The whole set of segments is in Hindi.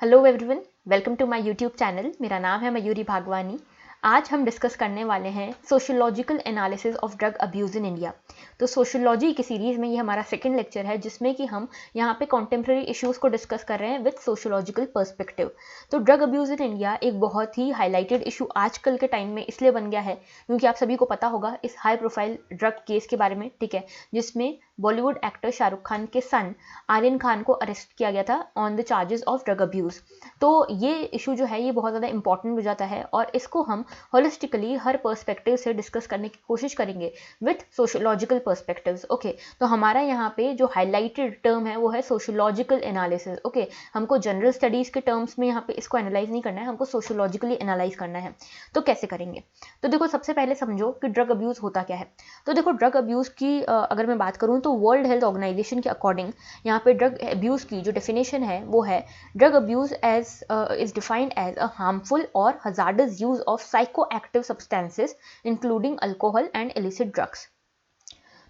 Hello everyone, welcome to my YouTube channel. मेरा नाम है मयूरी भागवानी। आज हम डिस्कस करने वाले हैं sociological analysis of drug abuse in India. तो सोशियोलॉजी की सीरीज़ में ये हमारा सेकंड लेक्चर है, जिसमें कि हम यहाँ पे कॉन्टेम्प्रेरी इश्यूज़ को डिस्कस कर रहे हैं विद सोशियोलॉजिकल पर्सपेक्टिव। तो ड्रग अब्यूज़ इन इंडिया एक बहुत ही हाईलाइटेड इशू आजकल के टाइम में इसलिए बन गया है क्योंकि आप सभी को पता होगा इस हाई प्रोफाइल ड्रग केस के बारे में, ठीक है, जिसमें बॉलीवुड एक्टर शाहरुख खान के सन आर्यन खान को अरेस्ट किया गया था on the charges of drug abuse. तो ये इशू जो है ये बहुत ज़्यादा इंपॉर्टेंट हो जाता है और इसको हम होलिस्टिकली हर पर्सपेक्टिव से डिस्कस करने की कोशिश करेंगे विथ सोशियोलॉजिकल पर्सपेक्टिव्स। ओके, तो हमारा यहाँ पे जो हाईलाइटेड टर्म है वो है सोशियोलॉजिकल एनालिसिस। ओके, हमको जनरल स्टडीज़ के टर्म्स में यहाँ पे इसको एनालाइज नहीं करना है, हमको सोशियोलॉजिकली एनालाइज करना है। तो कैसे करेंगे? तो देखो, सबसे पहले समझो कि ड्रग अब्यूज़ होता क्या है। तो देखो, ड्रग अब्यूज़ की अगर मैं बात करूँ तो वर्ल्ड हेल्थ ऑर्गेनाइजेशन के अकॉर्डिंग यहाँ पे ड्रग अब्यूज़ की जो डेफिनेशन है वो है drug abuse as is defined as a harmful or hazardous use of psychoactive substances including alcohol and illicit drugs।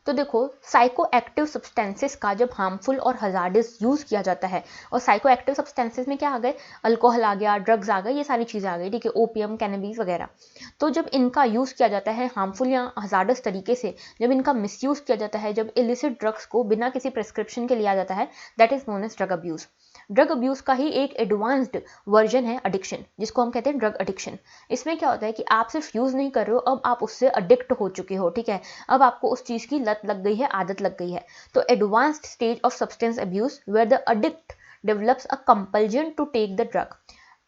तो देखो, साइको एक्टिव सब्सटेंसेस का जब हार्मफुल और हजार्डस यूज़ किया जाता है, और साइको एक्टिव सब्सटेंसेस में क्या आ गए, अल्कोहल आ गया, ड्रग्स आ गए, ये सारी चीज़ें आ गई, ठीक है, ओपियम, कैनबीज वगैरह। तो जब इनका यूज़ किया जाता है हार्मफुल या हजार्डस तरीके से, जब इनका मिसयूज़ किया जाता है, जब इलिसिट ड्रग्स को बिना किसी प्रिस्क्रिप्शन के लिया जाता है, that is known as drug abuse. Drug abuse का ही एक एडवांस्ड वर्जन है एडिक्शन, जिसको हम कहते हैं ड्रग एडिक्शन। इसमें क्या होता है कि आप सिर्फ यूज़ नहीं कर रहे हो, अब आप उससे अडिक्ट हो चुके हो, ठीक है, अब आपको उस चीज़ की लत लग गई है, आदत लग गई है। तो advanced stage of substance abuse where the addict develops a compulsion to take the drug,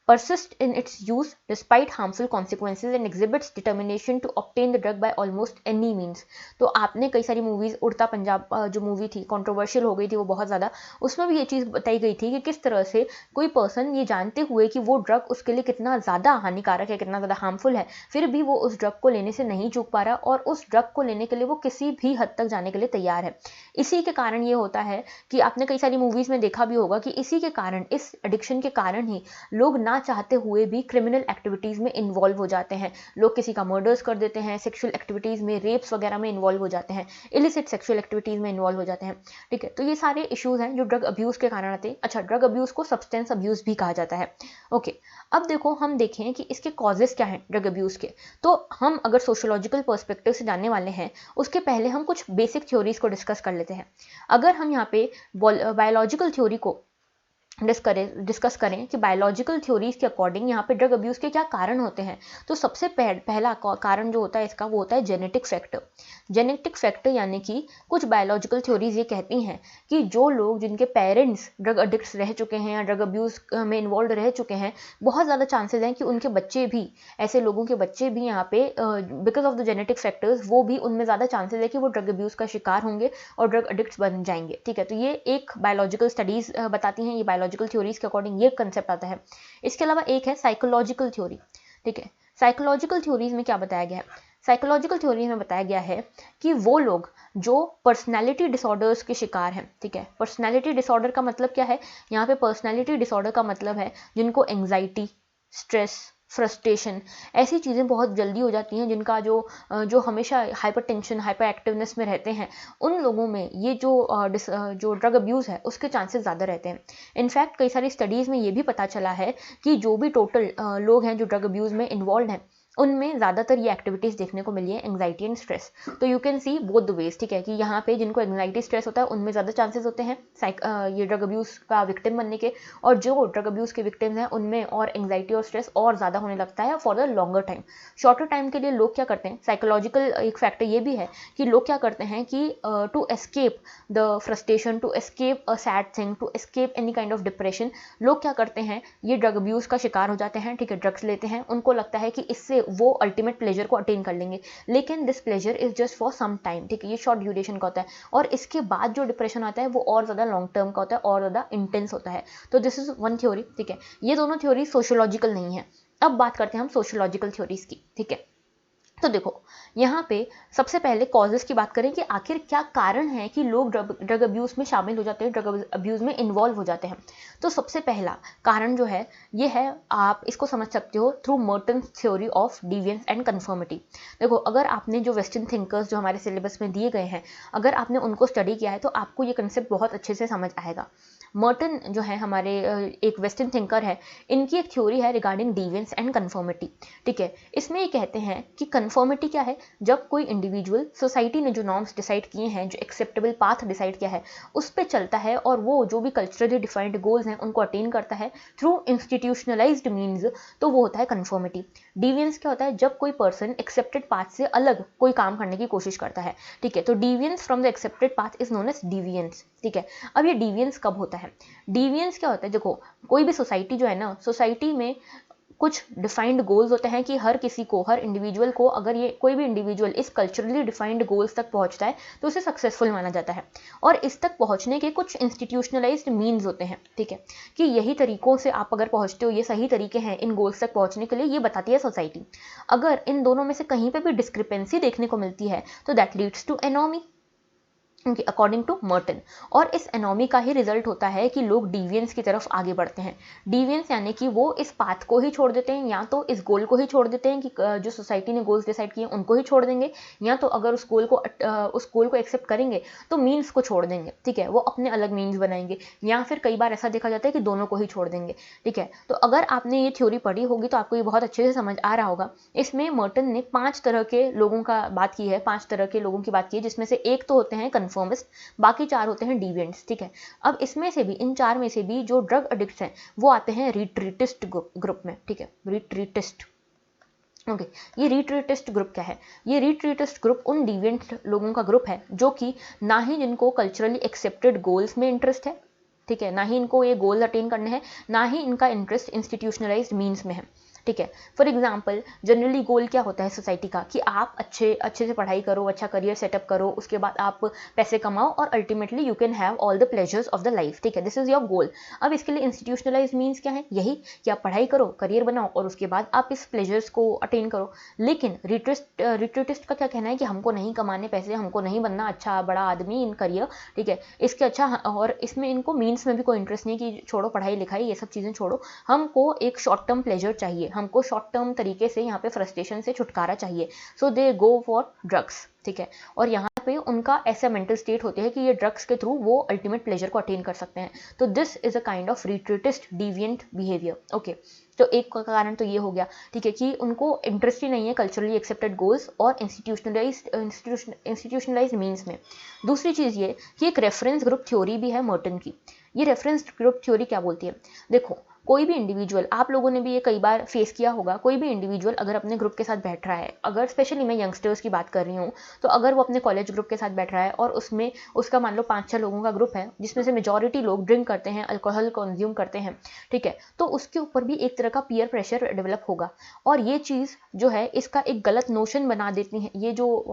persist in its use despite harmful consequences and exhibits determination to obtain the drug by almost any means। तो आपने कई सारी मूवीज़, उड़ता पंजाब जो मूवी थी, कंट्रोवर्शियल हो गई थी वो बहुत ज़्यादा, उसमें भी ये चीज़ बताई गई थी कि किस तरह से कोई पर्सन ये जानते हुए कि वो ड्रग उसके लिए कितना ज़्यादा हानिकारक है, कितना ज़्यादा हार्मफुल है, फिर भी वो उस ड्रग को लेने से नहीं चूक पा रहा और उस ड्रग को लेने के लिए वो किसी भी हद तक जाने के लिए तैयार है। इसी के कारण ये होता है कि आपने कई सारी मूवीज़ में देखा भी होगा कि इसी के कारण, इस एडिक्शन के कारण ही लोग ना चाहते हुए भी क्रिमिनल एक्टिविटीज़ में इन्वॉल्व हो जाते हैं। लोग किसी का मर्डर्स कर देते हैं, सेक्सुअल एक्टिविटीज़ में, रेप्स वगैरह में इन्वॉल्व हो जाते हैं, इलिसिट सेक्सुअल एक्टिविटीज़ में इन्वॉल्व हो जाते हैं, ठीक है। तो ये सारे इश्यूज़ हैं जो ड्रग अब्यूज़ के कारण आते हैं। अच्छा, ड्रग अब्यूज़ को सब्सटेंस अब्यूज़ भी कहा जाता है। ओके, अब देखो, हम देखें कि इसके कॉजेज़ क्या हैं ड्रग अब्यूज़ के। तो हम अगर सोशियोलॉजिकल पर्सपेक्टिव से जानने वाले हैं, उसके पहले हम कुछ बेसिक थ्योरीज़ को डिस्कस कर लेते हैं। अगर हम यहाँ पे बायोलॉजिकल थ्योरी को डिस्कस करें कि बायोलॉजिकल थ्योरीज के अकॉर्डिंग यहाँ पे ड्रग अब्यूज़ के क्या कारण होते हैं, तो सबसे पहला कारण जो होता है इसका, वो होता है जेनेटिक फैक्टर। जेनेटिक फैक्टर यानी कि कुछ बायोलॉजिकल थ्योरीज ये कहती हैं कि जो लोग, जिनके पेरेंट्स ड्रग एडिक्ट्स रह चुके हैं या ड्रग अब्यूज़ में इन्वॉल्व रह चुके हैं, बहुत ज़्यादा चांसेस हैं कि उनके बच्चे भी, ऐसे लोगों के बच्चे भी यहाँ पे because of the genetic factors, वो भी, उनमें ज़्यादा चांसेस है कि वो ड्रग अब्यूज़ का शिकार होंगे और ड्रग एडिक्ट्स बन जाएंगे, ठीक है। तो ये एक बायोलॉजिकल स्टडीज़ बताती हैं, ये बायोलॉजिकल थ्योरीज के अकॉर्डिंग ये कंसेप्ट आता है। इसके अलावा एक है साइकोलॉजिकल थ्योरी, ठीक है। साइकोलॉजिकल थ्योरीज में क्या बताया गया है? साइकोलॉजिकल थ्योरी में बताया गया है कि वो लोग जो पर्सनैलिटी डिसऑर्डर्स के शिकार हैं, ठीक है। पर्सनैलिटी डिसऑर्डर का मतलब क्या है? यहाँ पे पर्सनैलिटी डिसऑर्डर का मतलब है जिनको एंग्जाइटी, स्ट्रेस, फ्रस्ट्रेशन, ऐसी चीज़ें बहुत जल्दी हो जाती हैं, जिनका जो हमेशा हाइपर टेंशन, हाइपर एक्टिवनेस में रहते हैं, उन लोगों में ये जो ड्रग अब्यूज़ है उसके चांसेस ज़्यादा रहते हैं। इनफैक्ट कई सारी स्टडीज़ में ये भी पता चला है कि जो भी टोटल लोग हैं जो ड्रग अब्यूज़ में इन्वॉल्व हैं, उनमें ज़्यादातर ये एक्टिविटीज़ देखने को मिली है, एंग्जाइटी एंड स्ट्रेस। तो you can C both the ways, ठीक है, कि यहाँ पे जिनको एंग्जाइटी स्ट्रेस होता है उनमें ज़्यादा चांसेस होते हैं ये ड्रग अब्यूज़ का विक्टिम बनने के, और जो ड्रग अब्यूज़ के विक्टिम्स हैं उनमें और एंग्जाइटी और स्ट्रेस और ज़्यादा होने लगता है for the longer time. Shorter time के लिए लोग क्या करते हैं, साइकोलॉजिकल एक फैक्टर ये भी है कि लोग क्या करते हैं कि to escape the frustration, to escape a sad thing, to escape any kind of depression, लोग क्या करते हैं, ये ड्रग अब्यूज़ का शिकार हो जाते हैं, ठीक है, ड्रग्स लेते हैं। उनको लगता है कि इससे वो अल्टीमेट प्लेजर को अटेन कर लेंगे, लेकिन this pleasure is just for some time, ठीक है, ये शॉर्ट ड्यूरेशन का होता है, और इसके बाद जो डिप्रेशन आता है वो और ज़्यादा लॉन्ग टर्म का होता है और ज़्यादा इंटेंस होता है। तो दिस इज वन थ्योरी, ठीक है। ये दोनों थ्योरी सोशियोलॉजिकल नहीं है। अब बात करते हैं हम सोशियोलॉजिकल थ्योरीज की, ठीक है। तो देखो, यहाँ पे सबसे पहले कॉजेस की बात करें कि आखिर क्या कारण है कि लोग ड्रग अब्यूज़ में शामिल हो जाते हैं, ड्रग अब्यूज़ में इन्वॉल्व हो जाते हैं। तो सबसे पहला कारण जो है ये है, आप इसको समझ सकते हो through Merton's theory of deviance and conformity. देखो, अगर आपने जो वेस्टर्न थिंकर्स जो हमारे सिलेबस में दिए गए हैं, अगर आपने उनको स्टडी किया है तो आपको ये कंसेप्ट बहुत अच्छे से समझ आएगा। मर्टन जो है हमारे एक वेस्टर्न थिंकर है, इनकी एक थ्योरी है रिगार्डिंग डिविएंस एंड कन्फर्मिटी। ठीक है, इसमें ये कहते हैं कि कन्फर्मिटी क्या है, जब कोई इंडिविजुअल सोसाइटी ने जो नॉर्म्स डिसाइड किए हैं, जो एक्सेप्टेबल पाथ डिसाइड किया है, उस पर चलता है और वो जो भी कल्चरली डिफाइंड गोल्स हैं उनको अटेन करता है थ्रू इंस्टीट्यूशनलाइज्ड मीन्स, तो वो होता है कन्फर्मिटी। डिविएंस क्या होता है, जब कोई पर्सन एक्सेप्टेड पाथ से अलग कोई काम करने की कोशिश करता है। ठीक है, तो deviance from the accepted path is known as deviance. ठीक है, अब ये डिविएंस कब होता है, डिविएंस क्या होता है, देखो कोई भी सोसाइटी जो है ना, सोसाइटी में कुछ डिफाइंड गोल्स होते हैं कि हर किसी को, हर इंडिविजुअल को, अगर ये कोई भी इंडिविजुअल इस कल्चरली डिफाइंड गोल्स तक पहुंचता है तो उसे सक्सेसफुल माना जाता है। और इस तक पहुंचने के कुछ इंस्टीट्यूशनलाइज्ड मीन्स होते हैं। ठीक है, कि यही तरीकों से आप अगर पहुंचते हो, ये सही तरीके हैं इन गोल्स तक पहुंचने के लिए, ये बताती है सोसाइटी। अगर इन दोनों में से कहीं पर भी डिस्क्रिपेंसी देखने को मिलती है तो that leads to anomie, according to Merton. और इस एनोमी का ही रिजल्ट होता है कि लोग डिविएंस की तरफ आगे बढ़ते हैं। डिविएंस यानी कि वो इस पाथ को ही छोड़ देते हैं, या तो इस गोल को ही छोड़ देते हैं कि जो सोसाइटी ने गोल्स डिसाइड किए उनको ही छोड़ देंगे, या तो अगर उस गोल को एक्सेप्ट करेंगे तो मीन्स को छोड़ देंगे। ठीक है, वो अपने अलग मीन्स बनाएंगे, या फिर कई बार ऐसा देखा जाता है कि दोनों को ही छोड़ देंगे। ठीक है, तो अगर आपने ये थ्योरी पढ़ी होगी तो आपको ये बहुत अच्छे से समझ आ रहा होगा। इसमें मर्टन ने 5 तरह के लोगों का बात की है, 5 तरह के लोगों की बात की है, जिसमें से एक तो होते हैं कन्फर्मिस्ट, बाकी 4 होते हैं डिविएंट्स। ठीक है, अब इसमें से भी, इन 4 में से भी जो ड्रग एडिक्ट्स हैं वो आते हैं रिट्रीटिस्ट ग्रुप में। ठीक है, रिट्रीटिस्ट। ओके, ये रिट्रीटिस्ट ग्रुप क्या है, ये रिट्रीटिस्ट ग्रुप उन डिविएंट लोगों का ग्रुप है जो कि ना ही जिनको कल्चरली एक्सेप्टेड गोल्स में इंटरेस्ट है, ठीक है, ना ही इनको ये गोल अटेन करने हैं, ना ही इनका इंटरेस्ट इंस्टीट्यूशनलाइज्ड मीन्स में है। ठीक है, फॉर एग्जाम्पल जनरली गोल क्या होता है सोसाइटी का, कि आप अच्छे से पढ़ाई करो, अच्छा करियर सेटअप करो, उसके बाद आप पैसे कमाओ और ultimately you can have all the pleasures of the life. ठीक है, दिस इज योर गोल। अब इसके लिए इंस्टीट्यूशनलाइज मीन्स क्या है, यही कि आप पढ़ाई करो, करियर बनाओ और उसके बाद आप इस प्लेजर्स को अटेन करो। लेकिन रिट्रीटिस्ट का क्या कहना है कि हमको नहीं कमाने पैसे, हमको नहीं बनना अच्छा बड़ा आदमी इन करियर। ठीक है, इसके अच्छा, और इसमें इनको मीन्स में भी कोई इंटरेस्ट नहीं कि छोड़ो पढ़ाई लिखाई ये सब चीज़ें छोड़ो, हमको एक शॉर्ट टर्म प्लेजर चाहिए, हमको शॉर्ट टर्म तरीके से यहाँ पे फ्रस्ट्रेशन से छुटकारा चाहिए। सो दे गो फॉर ड्रग्स। ठीक है, और यहाँ पे उनका ऐसा मेंटल स्टेट होते हैं कि ये ड्रग्स के थ्रू वो अल्टीमेट प्लेजर को अटेन कर सकते हैं। तो this is a kind of retreatist deviant behaviour. Okay, तो एक का कारण तो ये हो गया। ठीक है, कि उनको इंटरेस्ट ही नहीं है कल्चरली एक्सेप्टेड गोल्स और इंस्टीट्यूशनलाइज्ड मीन्स में। दूसरी चीज़ ये कि एक रेफरेंस ग्रुप थ्योरी भी है मर्टन की। ये रेफरेंस ग्रुप थ्योरी क्या बोलती है, देखो कोई भी इंडिविजुअल, आप लोगों ने भी ये कई बार फेस किया होगा, कोई भी इंडिविजुअल अगर अपने ग्रुप के साथ बैठ रहा है, अगर स्पेशली मैं यंगस्टर्स की बात कर रही हूँ, तो अगर वो अपने कॉलेज ग्रुप के साथ बैठ रहा है और उसमें उसका मान लो 5-6 लोगों का ग्रुप है जिसमें से मेजॉरिटी लोग ड्रिंक करते हैं, अल्कोहल कंज्यूम करते हैं। ठीक है, तो उसके ऊपर भी एक तरह का पीयर प्रेशर डेवलप होगा, और ये चीज़ जो है इसका एक गलत नोशन बना देती है। ये जो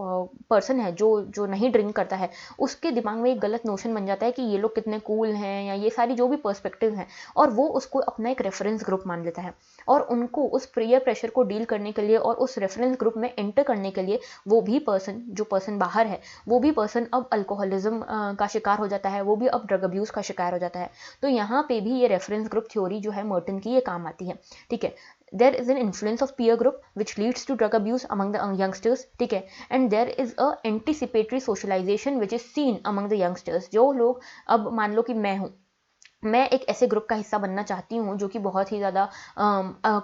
पर्सन है जो नहीं ड्रिंक करता है, उसके दिमाग में एक गलत नोशन बन जाता है कि ये लोग कितने कूल हैं, या ये सारी जो भी पर्सपेक्टिव हैं, और वो उसको अपना एक रेफरेंस ग्रुप मान लेता है। और उनको उस पीयर प्रेशर को डील करने के लिए और उस रेफरेंस ग्रुप में एंटर करने के लिए वो भी पर्सन, जो पर्सन बाहर है, वो भी पर्सन अब अल्कोहलिज्म का शिकार हो जाता है, वो भी अब ड्रग अब्यूज़ का शिकार हो जाता है। तो यहाँ पे भी ये रेफरेंस ग्रुप थ्योरी जो है मर्टन की, ये काम आती है। ठीक है, there is an influence of peer group which leads to drug abuse among the youngsters. ठीक है, and there is a anticipatory socialization which is seen among the youngsters. जो लोग, अब मान लो कि मैं एक ऐसे ग्रुप का हिस्सा बनना चाहती हूँ जो कि बहुत ही ज़्यादा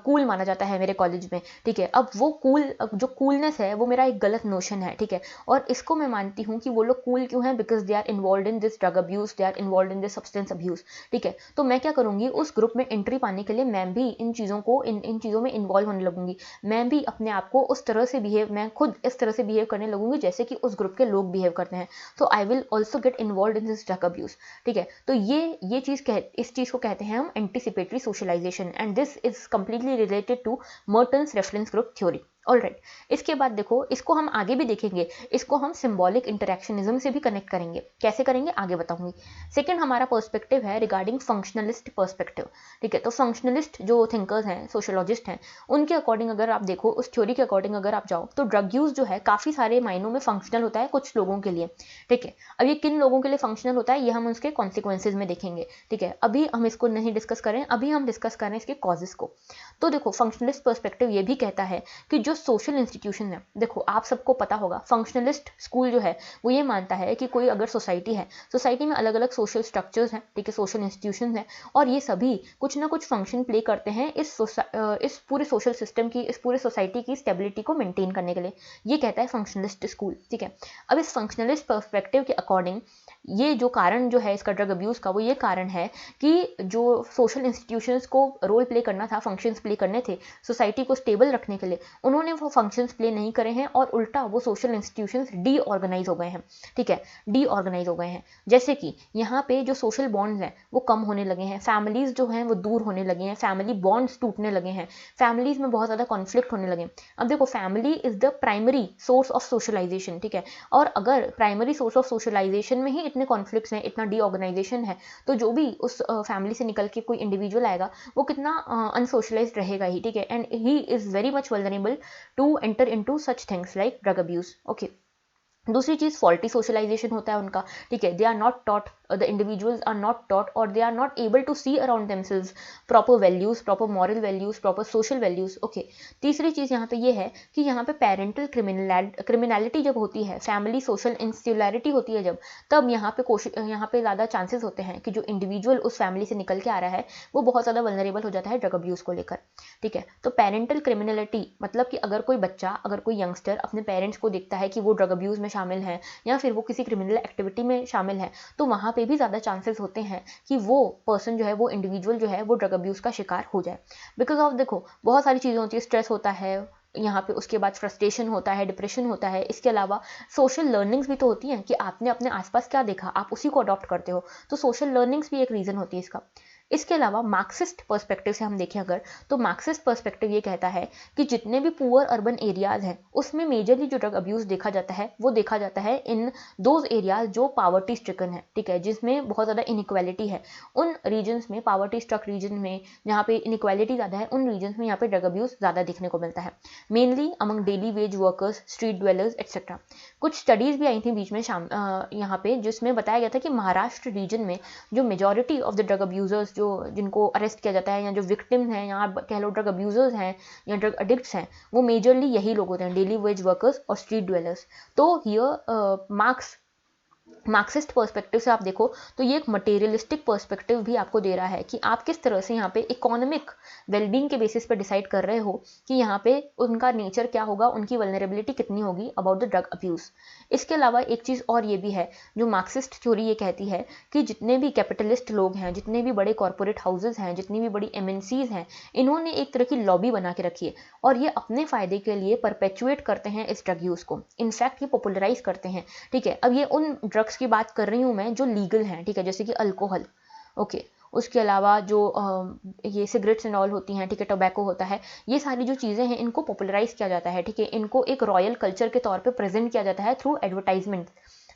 कूल माना जाता है मेरे कॉलेज में। ठीक है, अब वो जो कूलनेस है वो मेरा एक गलत नोशन है। ठीक है, और इसको मैं मानती हूँ कि वो लोग कूल क्यों हैं, because they are involve in this drug abuse, they are involve in this substance abuse. ठीक है, तो मैं क्या करूँगी, उस ग्रुप में एंट्री पाने के लिए मैं भी इन चीज़ों में इन्वॉल्व होने लगूंगी। मैं भी अपने आप को उस तरह से मैं खुद इस तरह से बिहेव करने लगूंगी जैसे कि उस ग्रुप के लोग बिहेव करते हैं। तो I will also get involve in this drug abuse. ठीक है, तो ये चीज़ इस चीज़ को कहते हैं हम anticipatory socialisation, and this is completely related to Merton's reference group theory. Alright, इसके बाद देखो, इसको हम आगे भी देखेंगे, इसको हम सिंबॉलिक इंटरेक्शनिज्म से भी कनेक्ट करेंगे। कैसे करेंगे आगे बताऊंगी। सेकंड हमारा पर्सपेक्टिव है रिगार्डिंग फंक्शनलिस्ट पर्सपेक्टिव। ठीक है, तो फंक्शनलिस्ट जो थिंकर्स हैं, सोशोलॉजिस्ट हैं, उनके अकॉर्डिंग अगर आप देखो, उस थ्योरी के अकॉर्डिंग अगर आप जाओ, तो ड्रग यूज जो है काफ़ी सारे मायनों में फंक्शनल होता है कुछ लोगों के लिए। ठीक है, अब ये किन लोगों के लिए फंक्शनल होता है ये हम उसके कॉन्सिक्वेंसेज में देखेंगे। ठीक है, अभी हम इसको नहीं डिस्कस करें, अभी हम डिस्कस करें इसके कॉजेज को। तो देखो, फंक्शनलिस्ट पर्सपेक्टिव ये भी कहता है कि जो सोशल इंस्टीट्यूशन है, देखो आप सबको पता होगा फंक्शनलिस्ट स्कूल जो है वो ये मानता है कि कोई अगर सोसाइटी है, सोसाइटी में अलग अलग सोशल स्ट्रक्चर्स हैं, ठीक है, सोशल इंस्टीट्यूशन हैं, और ये सभी कुछ ना कुछ फंक्शन प्ले करते हैं इस पूरे सोशल सिस्टम की, इस पूरे सोसाइटी की स्टेबिलिटी को मेंटेन करने के लिए। ये कहता है फंक्शनलिस्ट स्कूल, ठीक है। अब इस फंक्शनलिस्ट पर्सपेक्टिव के अकॉर्डिंग ये जो कारण जो है इसका ड्रग अब्यूज़ का, वो ये कारण है कि जो सोशल इंस्टीट्यूशंस को रोल प्ले करना था, फंक्शंस प्ले करने थे सोसाइटी को स्टेबल रखने के लिए, उन्होंने वो फंक्शंस प्ले नहीं करे हैं और उल्टा वो सोशल इंस्टीट्यूशंस डीऑर्गेनाइज हो गए हैं, ठीक है, डीऑर्गेनाइज हो गए हैं। जैसे कि यहाँ पे जो सोशल बॉन्ड्स हैं वो कम होने लगे हैं, फैमिलीज जो हैं वो दूर होने लगे हैं, फैमिली बॉन्ड्स टूटने लगे हैं, फैमिलीज में बहुत ज़्यादा कॉन्फ्लिक्ट होने लगे। अब देखो family is the primary source of socialization, ठीक है, और अगर प्राइमरी सोर्स ऑफ सोशलाइजेशन में ही इतने कॉन्फ्लिक्ट्स हैं, इतना डीऑर्गेनाइजेशन है, तो जो भी उस फैमिली से निकल के कोई इंडिविजुअल आएगा वो कितना अनसोशलाइज्ड रहेगा ही, ठीक है, and he is very much vulnerable to enter into such things like drug abuse. Okay, दूसरी चीज़ फॉल्टी सोशलाइजेशन होता है उनका, ठीक है, they are not taught, the individuals are not taught और they are not able to see around themselves proper values, proper moral values, proper social values. Okay, तीसरी चीज़ यहाँ पे ये है कि यहाँ पे पेरेंटल क्रिमिनलिटी जब होती है, फैमिली सोशल इंस्टिलैरिटी होती है जब, तब यहाँ पे ज़्यादा चांसेस होते हैं कि जो इंडिविजुअल उस फैमिली से निकल के आ रहा है वो बहुत ज़्यादा वल्नरेबल हो जाता है ड्रग अब्यूज़ को लेकर, ठीक है। तो पेरेंटल क्रिमिनलिटी मतलब कि अगर कोई बच्चा, अगर कोई यंगस्टर अपने पेरेंट्स को देखता है कि वो ड्रग अब्यूज़ में शामिल है या फिर वो किसी क्रिमिनल एक्टिविटी में शामिल है, तो वहाँ पे भी ज़्यादा चांसेस होते हैं कि वो पर्सन जो है, वो इंडिविजुअल जो है वो ड्रग अब्यूज़ का शिकार हो जाए। बिकॉज ऑफ देखो बहुत सारी चीज़ें होती है, स्ट्रेस होता है यहाँ पे, उसके बाद फ्रस्ट्रेशन होता है, डिप्रेशन होता है, इसके अलावा सोशल लर्निंग्स भी तो होती हैं कि आपने अपने आसपास क्या देखा आप उसी को अडॉप्ट करते हो, तो सोशल लर्निंग्स भी एक रीज़न होती है इसका। इसके अलावा मार्क्सिस्ट पर्सपेक्टिव से हम देखें अगर, तो मार्क्सिस्ट पर्सपेक्टिव ये कहता है कि जितने भी पुअर अर्बन एरियाज़ हैं उसमें मेजरली जो ड्रग अब्यूज़ देखा जाता है वो देखा जाता है इन दोज एरियाज जो पावर्टी स्ट्रिकन है, ठीक है, जिसमें बहुत ज़्यादा इनइक्वालिटी है। उन रीजन्स में, पावर्टी स्ट्रक रीजन में जहाँ पे इनइक्वालिटी ज़्यादा है, उन रीजन्स में यहाँ पे ड्रग अब्यूज़ ज़्यादा देखने को मिलता है, mainly among daily veg workers, street dwellers etcetera. कुछ स्टडीज़ भी आई थी बीच में यहाँ पे, जिसमें बताया गया था कि महाराष्ट्र रीजन में जो majority of the drug abusers जो जिनको अरेस्ट किया जाता है या जो विक्टिम्स हैं, यहाँ कह लो ड्रग अब्यूजर्स हैं या ड्रग एडिक्ट्स हैं, वो मेजरली यही लोग होते हैं, डेली वेज वर्कर्स और स्ट्रीट ड्वेलर्स। तो हियर मार्क्सिस्ट पर्सपेक्टिव से आप देखो तो ये एक मटेरियलिस्टिक पर्सपेक्टिव भी आपको दे रहा है कि आप किस तरह से यहाँ पे इकोनॉमिक वेलबींग के बेसिस पे डिसाइड कर रहे हो कि यहाँ पे उनका नेचर क्या होगा, उनकी वल्नरेबिलिटी कितनी होगी अबाउट द ड्रग अब्यूज़। इसके अलावा एक चीज़ और ये भी है, जो मार्क्सिस्ट थ्योरी ये कहती है कि जितने भी कैपिटलिस्ट लोग हैं, जितने भी बड़े कॉरपोरेट हाउसेज हैं, जितनी भी बड़ी MNCs हैं, इन्होंने एक तरह की लॉबी बना के रखी है और ये अपने फ़ायदे के लिए परपेचुएट करते हैं इस ड्रग यूज़ को, इनफैक्ट ये पॉपुलराइज करते हैं, ठीक है। अब ये उन ड्रग्स की बात कर रही हूँ मैं जो लीगल हैं, ठीक है, जैसे कि अल्कोहल, ओके, उसके अलावा जो ये सिगरेट्स एंड ऑल होती हैं, ठीक है, टोबैको होता है, ये सारी जो चीज़ें हैं इनको पॉपुलराइज किया जाता है, ठीक है, इनको एक रॉयल कल्चर के तौर पे प्रेजेंट किया जाता है थ्रू एडवर्टाइजमेंट।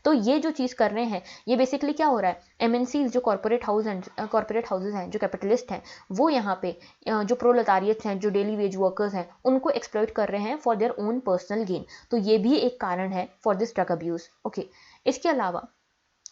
तो ये जो चीज़ कर रहे हैं ये बेसिकली क्या हो रहा है, MNCs जो कॉरपोरेट हाउसेज हैं, जो कैपिटलिस्ट हैं, वो यहाँ पे जो प्रोलेटारियट्स हैं, जो डेली वेज वर्कर्स हैं, उनको एक्सप्लॉइट कर रहे हैं for their own personal gain. तो ये भी एक कारण है for this drug abuse. Okay, इसके अलावा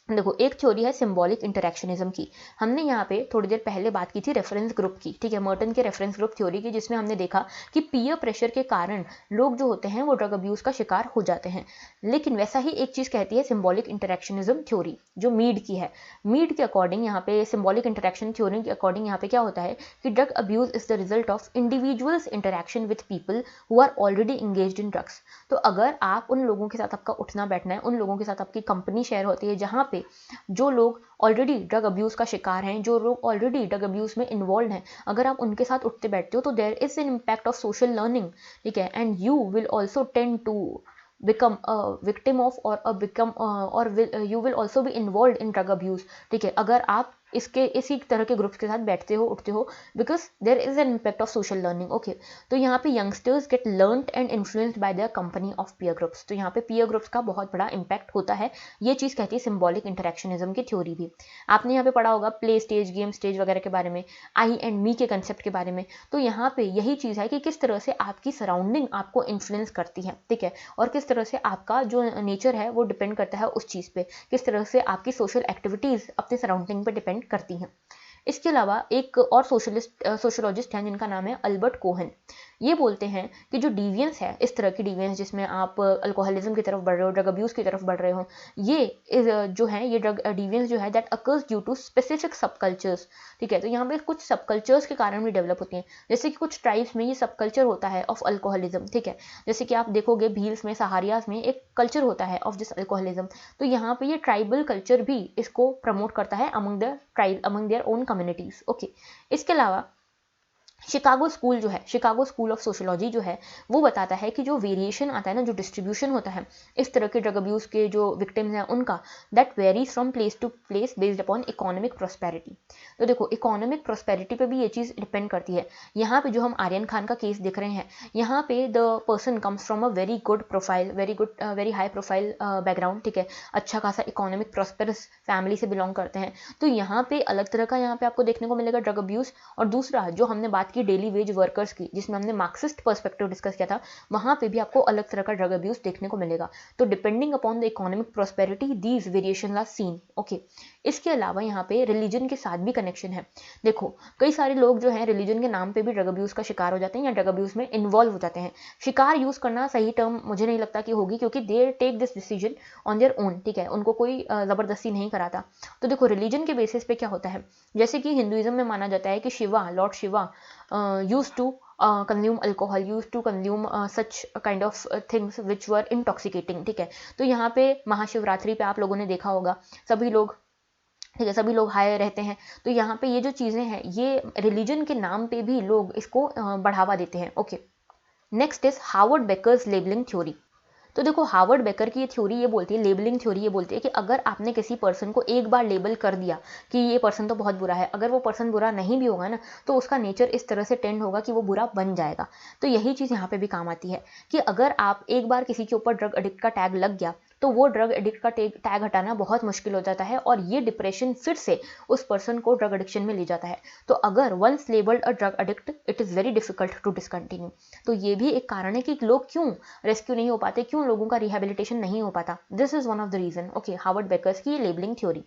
देखो एक थ्योरी है सिंबॉलिक इंटरेक्शनिज्म की। हमने यहाँ पे थोड़ी देर पहले बात की थी रेफरेंस ग्रुप की, ठीक है, मर्टन के रेफरेंस ग्रुप थ्योरी की, जिसमें हमने देखा कि पीयर प्रेशर के कारण लोग जो होते हैं वो ड्रग अब्यूज़ का शिकार हो जाते हैं। लेकिन वैसा ही एक चीज़ कहती है सिंबॉलिक इंटरेक्शनिज्म थ्योरी, जो मीड की है। मीड के अकॉर्डिंग यहाँ पे सिंबॉलिक इंटरेक्शन थ्योरी के अकॉर्डिंग यहाँ पे क्या होता है कि drug abuse is the result of individuals interaction with people who are already engaged in drugs. तो अगर आप उन लोगों के साथ आपका उठना बैठना है, उन लोगों के साथ आपकी कंपनी शेयर होती है जहाँ पे जो लोग ऑलरेडी ड्रग अब्यूज़ का शिकार हैं, जो लोग ऑलरेडी ड्रग अब्यूज़ में इन्वॉल्व हैं, अगर आप उनके साथ उठते बैठते हो तो there is an impact of social learning, ठीक है, and you will also tend to become a victim of or a become or will you will also be involved in drug abuse, ठीक है, अगर आप इसी तरह के ग्रुप्स के साथ बैठते हो उठते हो, because there is an impact of social learning. Okay, तो यहाँ पे youngsters get learned and influenced by their company of peer groups. तो यहाँ पे पीयर ग्रुप्स का बहुत बड़ा इम्पैक्ट होता है, ये चीज़ कहती है सिंबॉलिक इंटरेक्शनिज्म की थ्योरी भी। आपने यहाँ पे पढ़ा होगा प्ले स्टेज, गेम स्टेज वगैरह के बारे में, आई एंड मी के कंसेप्ट के बारे में। तो यहाँ पे यही चीज़ है कि किस तरह से आपकी सराउंडिंग आपको इन्फ्लुएंस करती है, ठीक है, और किस तरह से आपका जो नेचर है वो डिपेंड करता है उस चीज़ पे, किस तरह से आपकी सोशल एक्टिविटीज़ अपने सराउंडिंग पे डिपेंड करती हैं। इसके अलावा एक और सोशोलॉजिस्ट हैं जिनका नाम है अल्बर्ट कोहन। ये बोलते हैं कि जो डिवियंस है, इस तरह की डिवियंस जिसमें आप अल्कोहलिज्म की तरफ बढ़ रहे हो, ड्रग अब्यूज़ की तरफ बढ़ रहे हो, जो है ये ड्रग डिवियंस जो है that occurs due to specific sub cultures. ठीक है, तो यहाँ पे कुछ सब कल्चर्स के कारण भी डेवलप होती हैं। जैसे कि कुछ ट्राइब्स में ये सब कल्चर होता है ऑफ अल्कोहलिज्म। ठीक है, जैसे कि आप देखोगे भील्स में, सहारियाज में एक कल्चर होता है ऑफ दिस अल्कोहलिज्म। तो यहाँ पे ये ट्राइबल कल्चर भी इसको प्रमोट करता है among the tribe, among their own communities. Okay, इसके अलावा शिकागो स्कूल ऑफ सोशियोलॉजी जो है वो बताता है कि जो वेरिएशन आता है ना, जो डिस्ट्रीब्यूशन होता है इस तरह के ड्रग अब्यूज़ के जो विक्टिम्स हैं उनका, that varies from place to place based upon economic prosperity. तो देखो, इकोनॉमिक प्रॉस्पेरिटी पे भी ये चीज़ डिपेंड करती है। यहाँ पे जो हम आर्यन खान का केस देख रहे हैं, यहाँ पे the person comes from a very good profile, very high profile background. ठीक है, अच्छा खासा इकोनॉमिक प्रॉस्पेरस फैमिली से बिलोंग करते हैं। तो यहाँ पे अलग तरह का यहाँ पे आपको देखने को मिलेगा ड्रग अब्यूज़। और दूसरा जो हमने बात की डेली वेज वर्कर्स की, जिसमें हमने मार्क्सिस्ट पर्सपेक्टिव डिस्कस किया था, वहां पे भी आपको अलग तरह का ड्रग अब्यूज देखने को मिलेगा। तो depending upon the economic prosperity these variation are seen. Okay, इसके अलावा यहाँ पे रिलीजन के साथ भी कनेक्शन है। देखो, कई सारे लोग जो है रिलीजन के नाम पे भी ड्रग अब्यूज का शिकार हो जाते हैं या ड्रग अब्यूज में इन्वॉल्व हो जाते हैं। शिकार यूज करना सही टर्म मुझे नहीं लगता कि होगी, क्योंकि they take this decision on their own. ठीक है, उनको कोई जबरदस्ती नहीं कराता। तो देखो, रिलीजन के बेसिस पे क्या होता है, जैसे कि हिंदुइज्म में माना जाता है कि Lord Shiva used to consume alcohol, used to consume such kind of things which were intoxicating। ठीक है, तो यहाँ पे महाशिवरात्रि पे आप लोगों ने देखा होगा सभी लोग, ठीक है, सभी लोग हाई रहते हैं। तो यहाँ पे ये जो चीज़ें हैं, ये रिलीजन के नाम पे भी लोग इसको बढ़ावा देते हैं। Okay, next is Harvard Becker's labelling theory. तो देखो, हार्वर्ड बेकर की ये थ्योरी ये बोलती है, लेबलिंग थ्योरी ये बोलती है कि अगर आपने किसी पर्सन को एक बार लेबल कर दिया कि ये पर्सन तो बहुत बुरा है, अगर वो पर्सन बुरा नहीं भी होगा ना, तो उसका नेचर इस तरह से टेंड होगा कि वो बुरा बन जाएगा। तो यही चीज़ यहाँ पे भी काम आती है कि अगर आप एक बार किसी के ऊपर ड्रग एडिक्ट का टैग लग गया, तो वो ड्रग एडिक्ट का टैग हटाना बहुत मुश्किल हो जाता है, और ये डिप्रेशन फिर से उस पर्सन को ड्रग एडिक्शन में ले जाता है। तो अगर once labelled a drug addict, it is very difficult to discontinue. तो ये भी एक कारण है कि लोग क्यों रेस्क्यू नहीं हो पाते, क्यों लोगों का रिहेबिलिटेशन नहीं हो पाता। This is one of the reason. Okay, Harvard Becker's की लेबलिंग थ्योरी।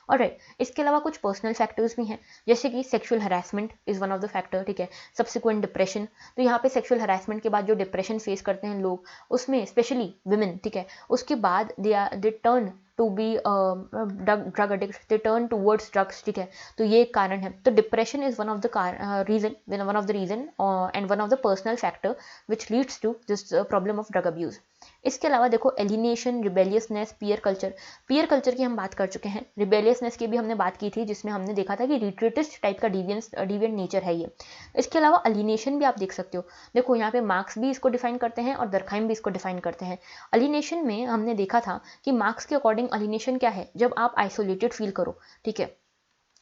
ऑलराइट, इसके अलावा कुछ पर्सनल फैक्टर्स भी हैं, जैसे कि sexual harassment is one of the factor. ठीक है, सब्सिक्वेंट डिप्रेशन। तो यहाँ पे सेक्सुअल हरासमेंट के बाद जो डिप्रेशन फेस करते हैं लोग, उसमें स्पेशली विमेन, ठीक है, उसके बाद they turn to be drug addict, they turn towards drugs. ठीक है, तो ये एक कारण है। तो depression is one of the reason and one of the personal factor which leads to this problem of drug abuse. इसके अलावा देखो, एलिनेशन, रिबेलियसनेस, पीयर कल्चर की हम बात कर चुके हैं। रिबेलियसनेस की भी हमने बात की थी, जिसमें हमने देखा था कि रिट्रीटिस्ट टाइप का डिविएंट नेचर है ये। इसके अलावा अलिनेशन भी आप देख सकते हो। देखो, यहाँ पे मार्क्स भी इसको डिफाइन करते हैं और दरखाइम भी इसको डिफाइन करते हैं। अलिनेशन में हमने देखा था कि मार्क्स के अकॉर्डिंग अलिनेशन क्या है, जब आप आइसोलेटेड फील करो। ठीक है,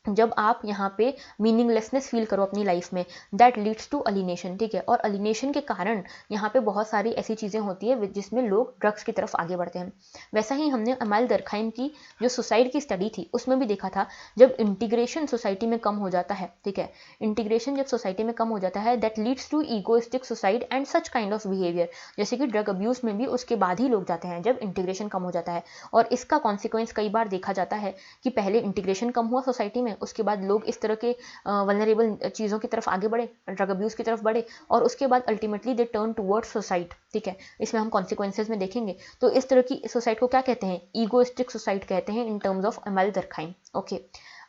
जब आप यहाँ पे मीनिंगलेसनेस फील करो अपनी लाइफ में, दैट लीड्स टू अलिनेशन। ठीक है, और अलिनेशन के कारण यहाँ पे बहुत सारी ऐसी चीज़ें होती है जिसमें लोग ड्रग्स की तरफ आगे बढ़ते हैं। वैसा ही हमने अमाइल दरखाइम की जो सुसाइड की स्टडी थी, उसमें भी देखा था, जब इंटीग्रेशन सोसाइटी में कम हो जाता है, ठीक है, इंटीग्रेशन जब सोसाइटी में कम हो जाता है, that leads to egoistic suicide and such kind of behaviour. जैसे कि ड्रग अब्यूज में भी उसके बाद ही लोग जाते हैं, जब इंटीग्रेशन कम हो जाता है। और इसका कॉन्सिक्वेंस कई बार देखा जाता है कि पहले इंटीग्रेशन कम हुआ सोसाइटी में, उसके बाद लोग इस तरह के वल्नरेबल चीज़ों की तरफ आगे बढ़े, ड्रग अब्यूज़ की तरफ बढ़े, और उसके बाद ultimately they turn towards suicide. ठीक है, इसमें हम कॉन्सिक्वेंसेज में देखेंगे। तो इस तरह की सुसाइड को क्या कहते हैं, ईगोइस्टिक सुसाइड कहते हैं in terms of amyl दरखाइम। Okay,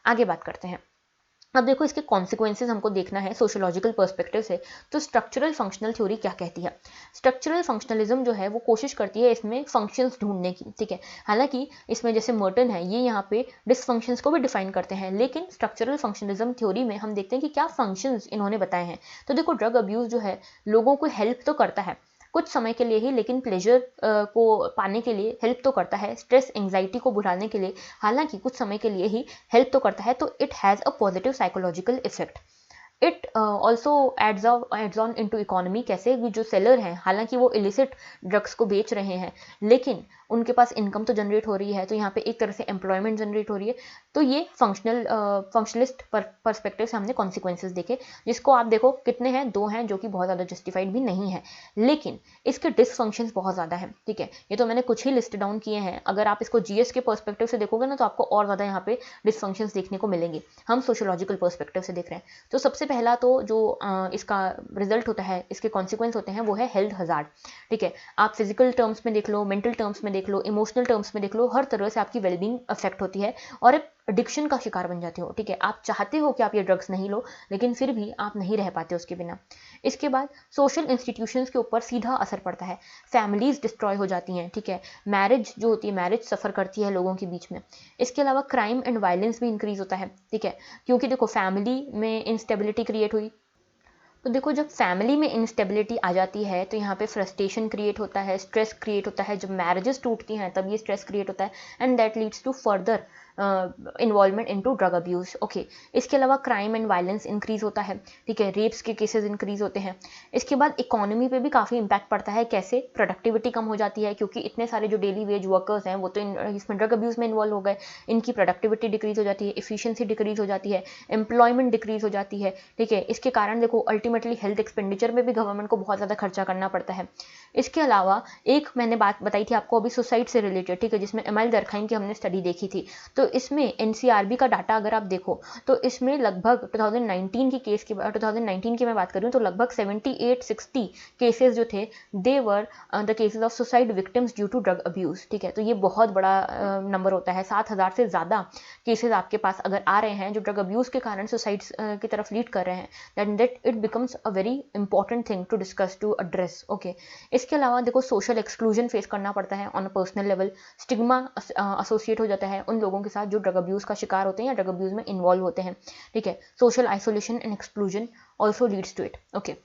आगे बात करते हैं। अब देखो, इसके कॉन्सिक्वेंसेज हमको देखना है सोशियोलॉजिकल पर्सपेक्टिव से। तो स्ट्रक्चरल फंक्शनल थ्योरी क्या कहती है? स्ट्रक्चरल फंक्शनलिज्म जो है वो कोशिश करती है इसमें फंक्शंस ढूंढने की। ठीक है, हालांकि इसमें जैसे मर्टन है, ये यहाँ पे डिसफंक्शंस को भी डिफाइन करते हैं, लेकिन स्ट्रक्चरल फंक्शनलिज्म थ्योरी में हम देखते हैं कि क्या फंक्शंस इन्होंने बताए हैं। तो देखो, ड्रग अब्यूज़ जो है लोगों को हेल्प तो करता है कुछ समय के लिए ही, लेकिन प्लेजर को पाने के लिए हेल्प तो करता है, स्ट्रेस एंग्जाइटी को भुलाने के लिए हालांकि कुछ समय के लिए ही हेल्प तो करता है। तो it has a positive psychological effect. It also adds on into economy. कैसे? जो सेलर हैं, हालांकि वो इलिसिट ड्रग्स को बेच रहे हैं, लेकिन उनके पास इनकम तो जनरेट हो रही है, तो यहाँ पे एक तरह से एम्प्लॉयमेंट जनरेट हो रही है। तो ये फंक्शनलिस्ट परस्पेक्टिव से हमने कॉन्सिक्वेंसेज देखे, जिसको आप देखो कितने हैं, 2 हैं, जो कि बहुत ज़्यादा जस्टिफाइड भी नहीं है, लेकिन इसके डिसफंक्शंस बहुत ज़्यादा हैं। ठीक है, ये तो मैंने कुछ ही लिस्ट डाउन किए हैं। अगर आप इसको जीएस के पर्सपेक्टिव से देखोगे ना, तो आपको और ज़्यादा यहाँ पे डिसफंक्शंस देखने को मिलेंगे। हम सोशियोलॉजिकल पर्सपेक्टिव से देख रहे हैं। तो सबसे पहला तो जो इसका रिजल्ट होता है, इसके कॉन्सिक्वेंस होते हैं, वो है हेल्थ हजार्ड। ठीक है, आप फिजिकल टर्म्स में देख लो, मेंटल टर्म्स में देख लो, इमोशनल टर्म्स में देख लो, हर तरह से आपकी वेलबींग अफेक्ट होती है और एक एडिक्शन का शिकार बन जाते हो। ठीक है, आप चाहते हो कि आप ये ड्रग्स नहीं लो, लेकिन फिर भी आप नहीं रह पाते उसके बिना। इसके बाद सोशल इंस्टीट्यूशंस के ऊपर सीधा असर पड़ता है, फैमिलीज डिस्ट्रॉय हो जाती हैं। ठीक है, मैरिज जो होती है, मैरिज सफ़र करती है लोगों के बीच में। इसके अलावा क्राइम एंड वायलेंस भी इंक्रीज होता है। ठीक है, क्योंकि देखो फैमिली में इंस्टेबिलिटी क्रिएट हुई, तो देखो जब फैमिली में इंस्टेबिलिटी आ जाती है तो यहाँ पे फ्रस्ट्रेशन क्रिएट होता है, स्ट्रेस क्रिएट होता है। जब मैरिजेस टूटती हैं तब ये स्ट्रेस क्रिएट होता है, and that leads to further involvement into drug abuse. Okay, इसके अलावा क्राइम एंड वायलेंस इंक्रीज होता है। ठीक है, रेप्स के केसेस इंक्रीज होते हैं। इसके बाद इकोनॉमी पे भी काफ़ी इंपैक्ट पड़ता है। कैसे? प्रोडक्टिविटी कम हो जाती है, क्योंकि इतने सारे जो डेली वेज वर्कर्स हैं वो तो इसमें ड्रग अब्यूज में इन्वॉल्व हो गए। इनकी प्रोडक्टिविटी डिक्रीज हो जाती है, इफिशियंसी डिक्रीज हो जाती है, एम्प्लॉयमेंट डिक्रीज हो जाती है। ठीक है, इसके कारण देखो अल्टीमेटली हेल्थ एक्सपेंडिचर में भी गवर्नमेंट को बहुत ज़्यादा खर्चा करना पड़ता है। इसके अलावा एक मैंने बात बताई थी आपको अभी सुसाइड से रिलेटेड, ठीक है, जिसमें एमाइल दरखाइन की हमने स्टडी देखी थी। तो इसमें एनसीआरबी का डाटा अगर आप देखो तो इसमें लगभग 2019 की मैं बात करूँ तो लगभग 78-60 केसेस जो थे, they were the cases of suicide victims due to drug abuse. ठीक है, तो ये बहुत बड़ा नंबर होता है। 7,000 से ज़्यादा केसेस आपके पास अगर आ रहे हैं जो ड्रग अब्यूज के कारण सुसाइड की तरफ लीड कर रहे हैं, then that it becomes a very important thing to discuss, to address. Okay, इसके अलावा देखो सोशल एक्सक्लूजन फेस करना पड़ता है on a personal level. Stigma associate हो जाता है उन लोगों के साथ जो ड्रग अब्यूज का शिकार होते हैं या ड्रग अब्यूज में इन्वॉल्व होते हैं। ठीक है, social isolation and exclusion also leads to it. Okay,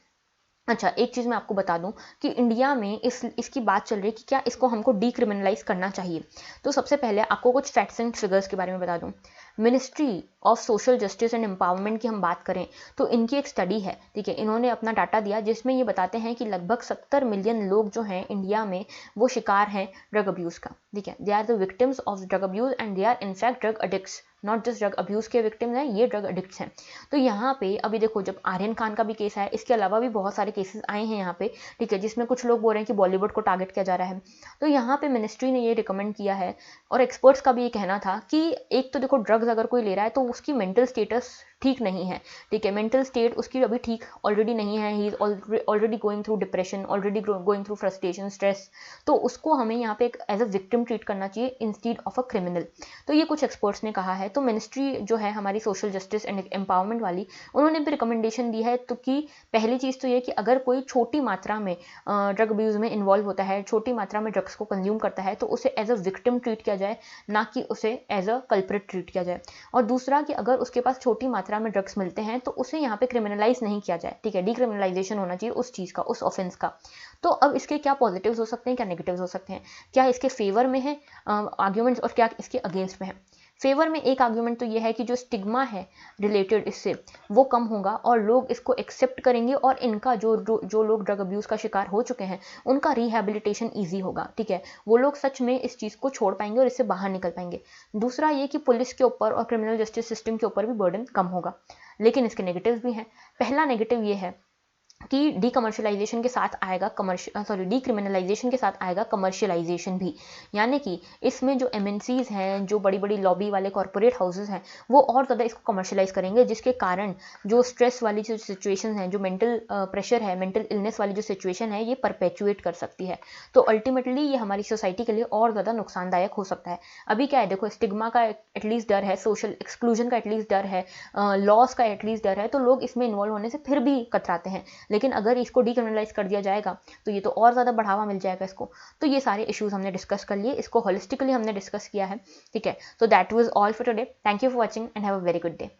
अच्छा एक चीज़ मैं आपको बता दूं कि इंडिया में इसकी बात चल रही है कि क्या इसको हमको डीक्रिमिनलाइज करना चाहिए। तो सबसे पहले आपको कुछ फैक्ट्स एंड फिगर्स के बारे में बता दूं। Ministry of social justice and empowerment की हम बात करें तो इनकी एक स्टडी है। ठीक है, इन्होंने अपना डाटा दिया जिसमें ये बताते हैं कि लगभग 70 मिलियन लोग जो हैं इंडिया में वो शिकार हैं ड्रग अब्यूज़ का। ठीक है, they are the victims of drug abuse and they are in fact drug addicts, not just drug abuse के विक्टिम्स हैं, ये ड्रग एडिक्ट्स हैं। तो यहाँ पे अभी देखो जब आर्यन खान का भी केस है, इसके अलावा भी बहुत सारे केसेस आए हैं यहाँ पे। ठीक है, जिसमें कुछ लोग बोल रहे हैं कि बॉलीवुड को टारगेट किया जा रहा है। तो यहाँ पे मिनिस्ट्री ने ये रिकमेंड किया है और एक्सपर्ट्स का भी ये कहना था कि एक तो देखो ड्रग्स अगर कोई ले रहा है तो उसकी मेंटल स्टेटस ठीक नहीं है। ठीक है, मेंटल स्टेट उसकी अभी ठीक ऑलरेडी नहीं है, he is already going through depression, already going through frustration, stress. तो उसको हमें यहाँ पे एक एज अ विक्टिम ट्रीट करना चाहिए इंस्टीड ऑफ अ क्रिमिनल। तो ये कुछ एक्सपर्ट्स ने कहा है। तो मिनिस्ट्री जो है हमारी सोशल जस्टिस एंड एम्पावरमेंट वाली, उन्होंने भी रिकमेंडेशन दी है। तो कि पहली चीज़ तो ये कि अगर कोई छोटी मात्रा में ड्रग अब्यूज में इन्वॉल्व होता है, छोटी मात्रा में ड्रग्स को कंज्यूम करता है, तो उसे एज अ विक्टिम ट्रीट किया जाए, ना कि उसे एज अ कल्प्रिट ट्रीट किया जाए। और दूसरा कि अगर उसके पास छोटी मात्रा में ड्रग्स मिलते हैं तो उसे यहाँ पे क्रिमिनलाइज नहीं किया जाए। ठीक है, डीक्रिमिनलाइजेशन होना चाहिए उस चीज़ का, उस ऑफेंस का। तो अब इसके क्या पॉजिटिव्स हो सकते हैं, क्या नेगेटिव्स हो सकते हैं, क्या इसके फेवर में है आर्ग्यूमेंट्स और क्या इसके अगेंस्ट में है। फेवर में एक आर्ग्यूमेंट तो ये है कि जो स्टिग्मा है रिलेटेड इससे वो कम होगा और लोग इसको एक्सेप्ट करेंगे और इनका जो लोग ड्रग अब्यूज़ का शिकार हो चुके हैं उनका रिहैबिलिटेशन ईजी होगा। ठीक है, वो लोग सच में इस चीज़ को छोड़ पाएंगे और इससे बाहर निकल पाएंगे। दूसरा ये कि पुलिस के ऊपर और क्रिमिनल जस्टिस सिस्टम के ऊपर भी बर्डन कम होगा। लेकिन इसके नेगेटिव्स भी हैं। पहला नेगेटिव ये है कि डीकमर्शलाइजेशन के साथ आएगा डीक्रिमिनलाइजेशन के साथ आएगा कमर्शियलाइजेशन भी। यानी कि इसमें जो एमएनसीज हैं, जो बड़ी बड़ी लॉबी वाले कॉरपोरेट हाउसेस हैं, वो और ज़्यादा इसको कमर्शियलाइज करेंगे, जिसके कारण जो स्ट्रेस वाली जो सिचुएशन है, जो मेंटल प्रेशर है, मेंटल इलनेस वाली जो सिचुएशन है, ये परपेचुएट कर सकती है। तो अल्टीमेटली ये हमारी सोसाइटी के लिए और ज़्यादा नुकसानदायक हो सकता है। अभी क्या है देखो, स्टिग्मा का एटलीस्ट डर है, सोशल एक्सक्लूजन का एटलीस्ट डर है, लॉस का एटलीस्ट डर है, तो लोग इसमें इन्वॉल्व होने से फिर भी कतराते हैं। लेकिन अगर इसको डीक्रिमिनलाइज कर दिया जाएगा तो ये तो और ज़्यादा बढ़ावा मिल जाएगा इसको। तो ये सारे इश्यूज हमने डिस्कस कर लिए, इसको होलिस्टिकली हमने डिस्कस किया है। ठीक है, तो that was all for today. Thank you for watching and have a very good day.